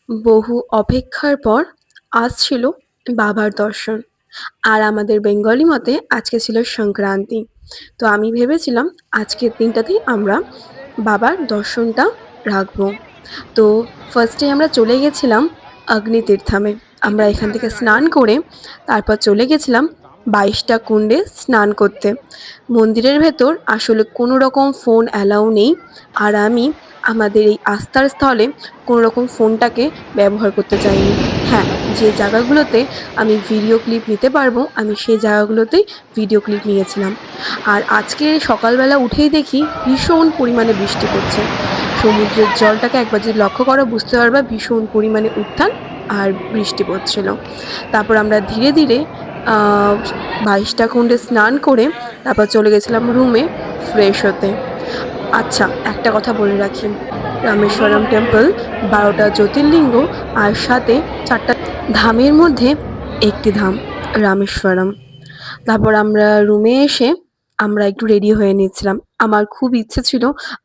বহু অপেক্ষার পর আজ ছিল বাবার দর্শন। আর আমাদের বেঙ্গলি মতে আজকে ছিল সংক্রান্তি। তো আমি ভেবেছিলাম আজকের দিনটাতেই আমরা বাবার দর্শনটা রাখবো। তো ফার্স্টে আমরা চলে গেছিলাম অগ্নিতীর্থামে। আমরা এখান থেকে স্নান করে তারপর চলে গেছিলাম ২২টা কুণ্ডে স্নান করতে। মন্দিরের ভেতর আসলে কোনো রকম ফোন অ্যালাউ নেই। আর আমি আমাদের এই আস্থার স্থলে কোনো রকম ফোনটাকে ব্যবহার করতে চাইনি। হ্যাঁ, যে জায়গাগুলোতে আমি ভিডিও ক্লিপ নিতে পারবো, আমি সেই জায়গাগুলোতেই ভিডিও ক্লিপ নিয়েছিলাম। আর আজকে সকালবেলা উঠেই দেখি ভীষণ পরিমাণে বৃষ্টি পড়ছে। সমুদ্রের জলটাকে একবার যদি লক্ষ্য করো বুঝতে পারবা ভীষণ পরিমাণে উত্তাল আর বৃষ্টি পড়ছিল। তারপর আমরা ধীরে ধীরে ২২টা কুণ্ডে স্নান করে তারপর চলে গেছিলাম রুমে ফ্রেশ হতে। আচ্ছা, একটা কথা বলে রাখি, রামেশ্বরম টেম্পল ১২টা জ্যোতির্লিঙ্গ আর সাথে ৪টা ধামের মধ্যে একটি ধাম রামেশ্বরম। তারপর আমরা রুমে এসে আমরা একটু রেডি হয়ে নিচ্ছিলাম। আমার খুব ইচ্ছে ছিল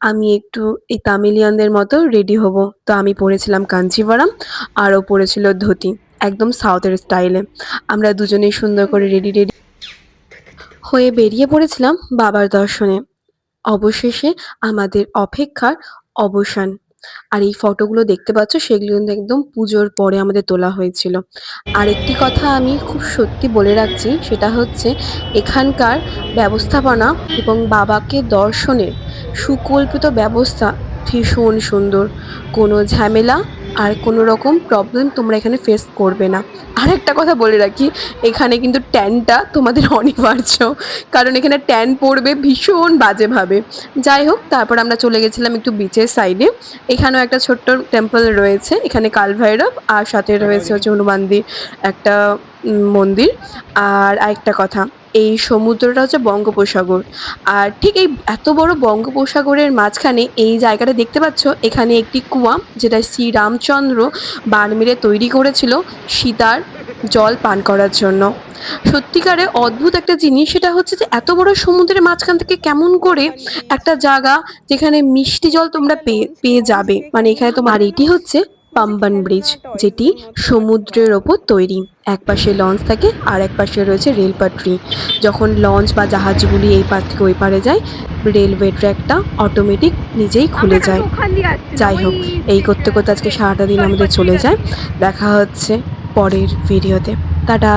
আমি একটু এই তামিলিয়ানদের মতো রেডি হব। তো আমি পরেছিলাম কাঞ্চিভারাম আর ও পরেছিল ধুতি, একদম সাউথের স্টাইলে। আমরা দুজনেই সুন্দর করে রেডি রেডি হয়ে বেরিয়ে পড়েছিলাম বাবার দর্শনে। অবশেষে আমাদের অপেক্ষার অবসান। আর এই ফটোগুলো দেখতে পাচ্ছ সেগুলো কিন্তু একদম পুজোর পরে আমাদের তোলা হয়েছিল। আরেকটি কথা আমি খুব সত্যি বলে রাখছি, সেটা হচ্ছে এখানকার ব্যবস্থাপনা এবং বাবাকে দর্শনের সুকল্পিত ব্যবস্থা ভীষণ সুন্দর। কোনো ঝামেলা আর কোনো রকম প্রবলেম তোমরা এখানে ফেস করবে না। আরেকটা কথা বলে রাখি, এখানে কিন্তু ট্যানটা তোমাদের অনিবার্য, কারণ এখানে ট্যান পড়বে ভীষণ বাজেভাবে। যাই হোক, তারপর আমরা চলে গেছিলাম একটু বিচের সাইডে। এখানেও একটা ছোট্ট টেম্পল রয়েছে, এখানে কালভৈরব আর সাথে রয়েছে হচ্ছে হনুমানদির একটা মন্দির। আর আরেকটা কথা, এই সমুদ্রটা হচ্ছে বঙ্গোপসাগর। আর ঠিক এই এত বড় বঙ্গোপসাগরের মাঝখানে এই জায়গাটা দেখতে পাচ্ছ, এখানে একটি কুয়া যেটা শ্রীরামচন্দ্র বান মেরে তৈরি করেছিল সীতার জল পান করার জন্য। সত্যিকারে অদ্ভুত একটা জিনিস, সেটা হচ্ছে যে এত বড় সমুদ্রের মাঝখান থেকে কেমন করে একটা জায়গা যেখানে মিষ্টি জল তোমরা পেয়ে পেয়ে যাবে, মানে এখানে তোমার। আর এটি হচ্ছে পাম্বান ব্রিজ, যেটি সমুদ্রের ওপর তৈরি। এক পাশে লঞ্চ থাকে আর এক পাশে রয়েছে রেল পাটরি। যখন লঞ্চ বা জাহাজগুলি এই পার থেকে ওই পারে যায়, রেলওয়ে ট্র্যাকটা অটোমেটিক নিজেই খুলে যায়। যাই হোক, এই করতে করতে আজকে সারাটা দিন আমাদের চলে যায়। দেখা হচ্ছে পরের ভিডিওতে। টাটা।